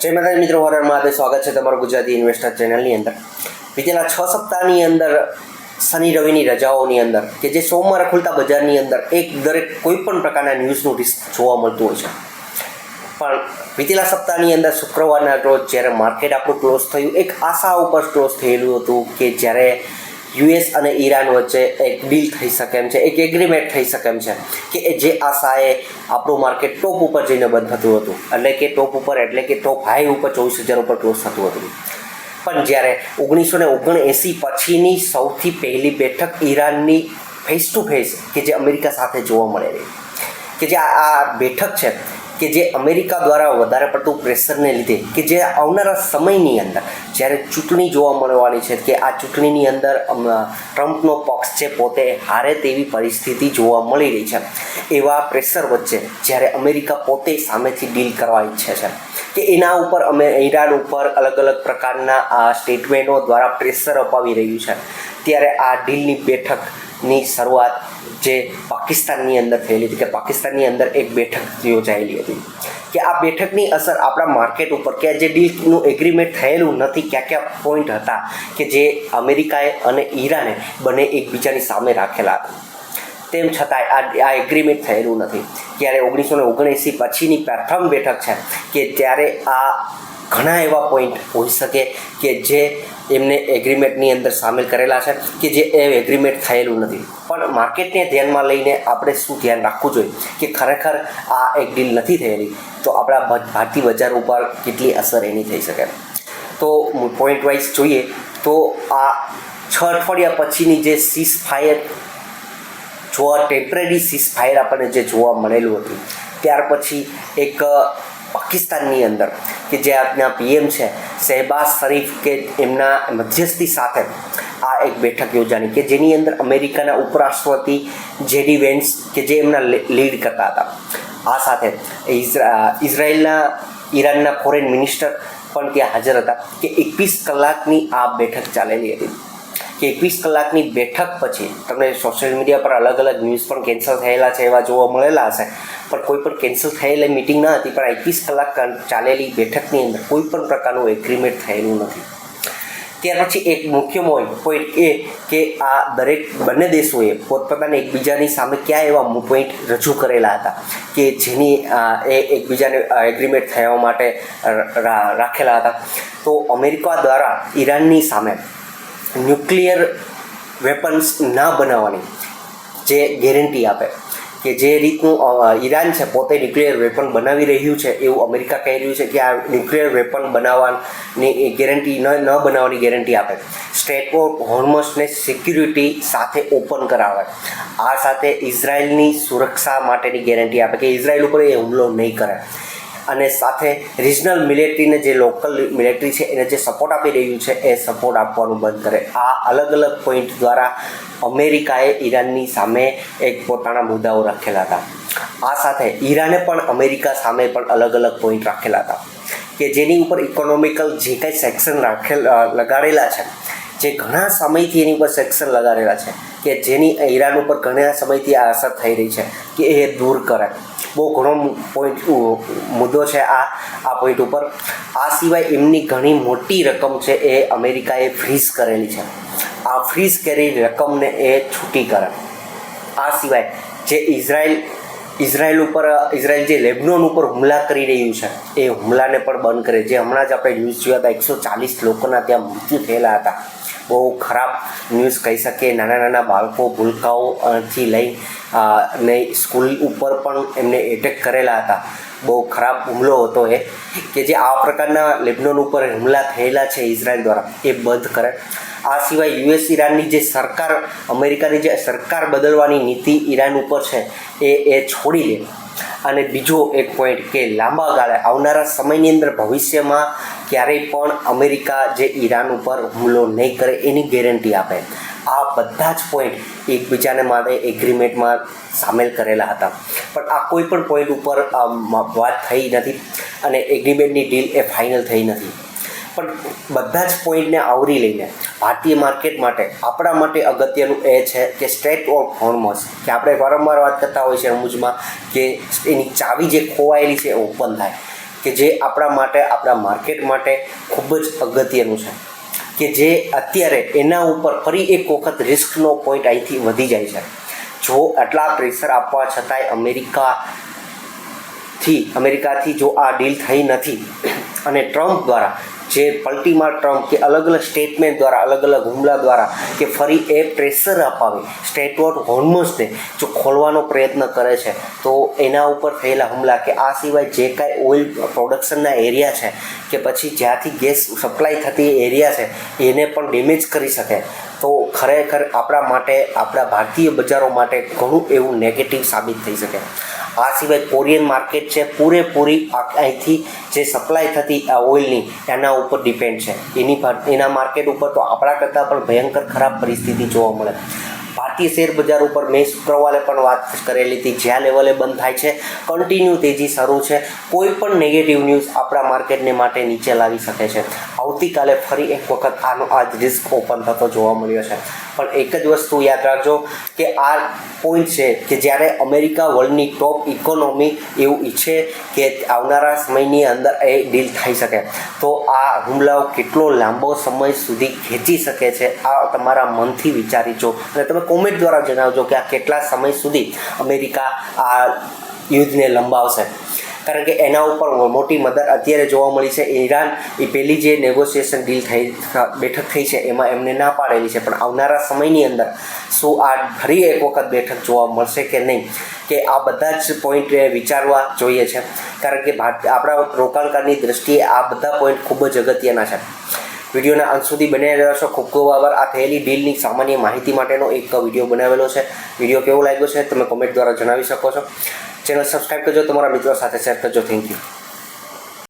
જય માતાજી મિત્રો, હર હર મહાદેવ. સ્વાગત છે તમારું ગુજરાતી ઇન્વેસ્ટર ચેનલની અંદર. બીજેલા 6 સપ્તાહની અંદર શનિ રવિની રજાઓની અંદર કે જે સોમવારે ખુલતા બજારની અંદર દરેક કોઈ પણ પ્રકારના ન્યૂઝનું રિસ્ક જોવા મળતું હોય છે. પણ બીજેલા સપ્તાહની અંદર શુક્રવારના રોજ જ્યારે માર્કેટ આપણું ક્લોઝ થયું, એક આશા ઉપર ક્લોઝ થયેલું હતું કે જ્યારે યુએસ અને ઈરાન વચ્ચે એક ડીલ થઈ શકે એમ છે, એક એગ્રીમેન્ટ થઈ શકે એમ છે કે જે આશાએ આપણું માર્કેટ ટોપ ઉપર જઈને બંધ થતું હતું, એટલે કે ટોપ હાઈ ઉપર 24,000 ઉપર ક્લોઝ થતું હતું. પણ જ્યારે 1979 પછીની સૌથી પહેલી બેઠક ઈરાનની ફેસ ટુ ફેસ કે જે અમેરિકા સાથે જોવા મળેલી, કે જે આ બેઠક છે કે જે અમેરિકા દ્વારા વધારે પડતું પ્રેશરને લીધે કે જે આવનારા સમયની અંદર જ્યારે ચૂંટણી જોવા મળવાની છે કે આ ચૂંટણીની અંદર ટ્રમ્પનો પક્ષ છે પોતે હારે તેવી પરિસ્થિતિ જોવા મળી રહી છે, એવા પ્રેશર વચ્ચે જ્યારે અમેરિકા પોતે સામેથી ડીલ કરવા ઈચ્છે છે કે એના ઉપર ઈરાન ઉપર અલગ અલગ પ્રકારના આ સ્ટેટમેન્ટો દ્વારા પ્રેશર અપાવી રહ્યું છે, ત્યારે આ ડીલની બેઠકની શરૂઆત જે પાકિસ્તાનની અંદર થયેલી હતી કે પાકિસ્તાનની અંદર એક બેઠક યોજાયેલી હતી કે આ બેઠકની અસર આપણા માર્કેટ ઉપર કે જે ડીલનું એગ્રીમેન્ટ થયેલું નથી, ક્યાં પોઈન્ટ હતા કે જે અમેરિકાએ અને ઈરાને બંને એકબીજાની સામે રાખેલા હતા, તેમ છતાંય આ એગ્રીમેન્ટ થયેલું નથી. ત્યારે 1979 પછીની પ્રથમ બેઠક છે કે ત્યારે આ ઘણા એવા પોઈન્ટ હોઈ શકે કે જે એમને એગ્રીમેન્ટની અંદર સામેલ કરેલા છે કે જે એગ્રીમેન્ટ થયેલું નથી. પણ માર્કેટને ધ્યાનમાં લઈને આપણે શું ધ્યાન રાખવું જોઈએ કે ખરેખર આ એક ડીલ નથી થયેલી તો આપણા ભારતીય બજાર ઉપર કેટલી અસર એની થઈ શકે. તો પોઈન્ટ વાઇઝ જોઈએ તો આ 6 અઠવાડિયા પછીની જે ceasefire temporary ceasefire આપણને જે જોવા મળેલું હતું, ત્યાર પછી એક પાકિસ્તાનની અંદર કે જે આજના પીએમ છે શહેબાઝ શરીફ કે એમના મધ્યસ્થી સાથે આ એક બેઠક યોજાની કે જેની અંદર અમેરિકાના ઉપરાષ્ટ્રપતિ જેડી વેન્સ કે જે એમના લીડ કરતા હતા, આ સાથે ઈરાનના ફોરેન મિનિસ્ટર પણ ત્યાં હાજર હતા કે 21 કલાકની આ બેઠક ચાલેલી હતી કે 21 કલાકની બેઠક પછી તમને સોશિયલ મીડિયા પર અલગ અલગ ન્યૂઝ પણ કેન્સલ થયેલા છે એવા જોવા મળેલા હશે, પણ કોઈ પણ કેન્સલ થયેલી મિટિંગ ન હતી, પણ 21 કલાક ચાલેલી બેઠકની અંદર કોઈ પણ પ્રકારનું એગ્રીમેન્ટ થયેલું નથી. ત્યાર પછી એક મુખ્ય પોઈન્ટ એ કે આ બંને દેશોએ પોતપોતાને એકબીજાની સામે કયા એવા પોઈન્ટ રજૂ કરેલા હતા કે જેની એ એકબીજાને એગ્રીમેન્ટ થવા માટે રાખેલા હતા. તો અમેરિકા દ્વારા ઈરાનની સામે ન્યુક્લિયર વેપન્સ ના બનાવવાની જે ગેરંટી આપે કે જે રીતનું ઈરાન છે પોતે ન્યુક્લિયર વેપન બનાવી રહ્યું છે એવું અમેરિકા કહી રહ્યું છે કે આ ન્યુક્લિયર વેપન બનાવવાની ગેરંટી ન બનાવવાની ગેરંટી આપે, સ્ટ્રેટ ઓફ હોર્મઝને સિક્યુરિટી સાથે ઓપન કરાવે, આ સાથે ઇઝરાયલની સુરક્ષા માટેની ગેરંટી આપે કે ઇઝરાયલ ઉપર એ હુમલો નહીં કરે, અને સાથે રિજનલ મિલિટરીને જે લોકલ મિલિટરી છે એને જે સપોર્ટ આપી રહ્યું છે એ સપોર્ટ આપવાનું બંધ કરે. આ અલગ અલગ પોઈન્ટ દ્વારા અમેરિકાએ ઈરાનની સામે એક પોતાના મુદ્દાઓ રાખેલા હતા. આ સાથે ઈરાને પણ અમેરિકા સામે પણ અલગ અલગ પોઈન્ટ રાખેલા હતા કે જેની ઉપર ઇકોનોમિકલ જે કંઈ સેક્શન લગાડેલા છે, જે ઘણા સમયથી એની ઉપર સેક્શન લગાડેલા છે કે જેની ઈરાન ઉપર ઘણા સમયથી આ અસર થઈ રહી છે કે એ દૂર કરે. બહુ ઘણો મુદ્દો છે આ પોઈન્ટ ઉપર. આ સિવાય એમની ઘણી મોટી રકમ છે એ અમેરિકાએ ફ્રીઝ કરેલી છે, આ ફ્રીઝ કરેલી રકમને એ છૂટી કરે. આ સિવાય જે ઇઝરાયલ જે લેબનોન ઉપર હુમલા કરી રહ્યું છે એ હુમલાને પણ બંધ કરે. જે હમણાં જ આપણે ન્યૂઝ જોયા હતા 140 લોકોના ત્યાં મૃત્યુ થયેલા હતા, બહુ ખરાબ ન્યૂઝ કહી શકીએ. નાના બાળકો ભૂલકાઓથી લઈ ને સ્કૂલ ઉપર પણ એમને એટેક કરેલા હતા, બહુ ખરાબ હુમલો હતો એ કે જે આ પ્રકારના લેબનોન ઉપર હુમલા થયેલા છે ઇઝરાયલ દ્વારા એ બંધ કરે. આ સિવાય યુએસ ઈરાનની જે સરકાર, અમેરિકાની જે સરકાર બદલવાની નીતિ ઈરાન ઉપર છે એ છોડી દે. અને બીજો એક પોઈન્ટ કે લાંબા ગાળે આવનારા સમયની અંદર ભવિષ્યમાં ક્યારેય પણ અમેરિકા જે ઈરાન ઉપર હુમલો નહીં કરે એની ગેરંટી આપે. આ બધા જ પોઈન્ટ એકબીજાને માટે એગ્રીમેન્ટમાં સામેલ કરેલા હતા, પણ આ કોઈ પણ પોઈન્ટ ઉપર વાત થઈ નથી અને એગ્રીમેન્ટની ડીલ એ ફાઇનલ થઈ નથી. પણ બધા જ પોઈન્ટને આવરી લઈને ભારતીય માર્કેટ માટે આપણા માટે અગત્યનું એ છે કે સ્ટ્રેટ ઓફ હોર્મઝ, કે આપણે વારંવાર વાત કરતા હોય છે રમૂજમાં કે એની ચાવી જે ખોવાયેલી છે એ ઓપન થાય. કે જે આપણા માટે, આપણા માર્કેટ માટે ખૂબ જ અગત્યનું છે, કે જે અત્યારે એના ઉપર ફરી એક વખત રિસ્કનો પોઈન્ટ અહીંથી વધી જાય છે. જો આટલા પ્રેશર આપવા છતાંય અમેરિકાથી જો આ ડીલ થઈ નથી અને ટ્રમ્પ દ્વારા જે પલટીમાર ટ્રમ્પ કે અલગ અલગ સ્ટેટમેન્ટ દ્વારા, અલગ અલગ હુમલા દ્વારા કે ફરી એ પ્રેશર અપાવી સ્ટેટવોર્ડ હોર્મોઝને જો ખોલવાનો પ્રયત્ન કરે છે, તો એના ઉપર થયેલા હુમલા કે આ સિવાય જે કાંઈ ઓઇલ પ્રોડક્શનના એરિયા છે કે પછી જ્યાંથી ગેસ સપ્લાય થતી એરિયા છે એને પણ ડેમેજ કરી શકે, તો ખરેખર આપણા માટે, આપણા ભારતીય બજારો માટે ઘણું એવું નેગેટિવ સાબિત થઈ શકે. આ સિવાય કોરિયન માર્કેટ છે પૂરેપૂરી અહીંથી જે સપ્લાય થતી આ ઓઇલની એના ઉપર ડિપેન્ડ છે. એના માર્કેટ ઉપર તો આપણા કરતાં પણ ભયંકર ખરાબ પરિસ્થિતિ જોવા મળે. ભારતીય શેર બજાર ઉપર મેં શુક્રવારે પણ વાત કરેલી હતી, જ્યાં લેવલે બંધ થાય છે કન્ટિન્યુ તેજી શરૂ છે. કોઈ પણ નેગેટિવ ન્યૂઝ આપણા માર્કેટને માટે નીચે લાવી શકે છે. આવતીકાલે ફરી એક વખત આનો આ જ રિસ્ક ઓપન થતો જોવા મળ્યો છે. પણ એક જ વસ્તુ યાદ રાખજો કે આ પોઈન્ટ છે કે જ્યારે અમેરિકા વર્લ્ડની ટોપ ઇકોનોમી એવું ઈચ્છે કે આવનારા સમયની અંદર એ ડીલ થઈ શકે, તો આ હુમલાઓ કેટલો લાંબો સમય સુધી ખેંચી શકે છે, આ તમારા મનથી વિચારીજો અને તમે કોમેન્ટ દ્વારા જણાવજો કે આ કેટલા સમય સુધી અમેરિકા આ યુદ્ધને લંબાવશે. કારણ કે એના ઉપર મોટી મદદ અત્યારે જોવા મળી છે. ઈરાન એ પહેલી જે નેગોશિએશન બેઠક થઈ છે એમાં એમને ના પાડેલી છે, પણ આવનારા સમયની અંદર શું આ ફરી એક વખત બેઠક જોવા મળશે કે નહીં, કે આ બધા જ પોઈન્ટ વિચારવા જોઈએ છે. કારણ કે આપણા રોકાણકારની દ્રષ્ટિએ આ બધા પોઈન્ટ ખૂબ જ અગત્યના છે. વિડીયોના અંત સુધી બન્યા રહેશો. ખૂબ ખૂબ આભાર. આ થયેલી ડીલની સામાન્ય માહિતી માટેનો એક વિડીયો બનાવેલો છે. વિડીયો કેવો લાગ્યો છે તમે કોમેન્ટ દ્વારા જણાવી શકો છો. ચેનલ સબસ્ક્રાઈબ કરજો, તમારા મિત્રો સાથે શેર કરજો. Thank you.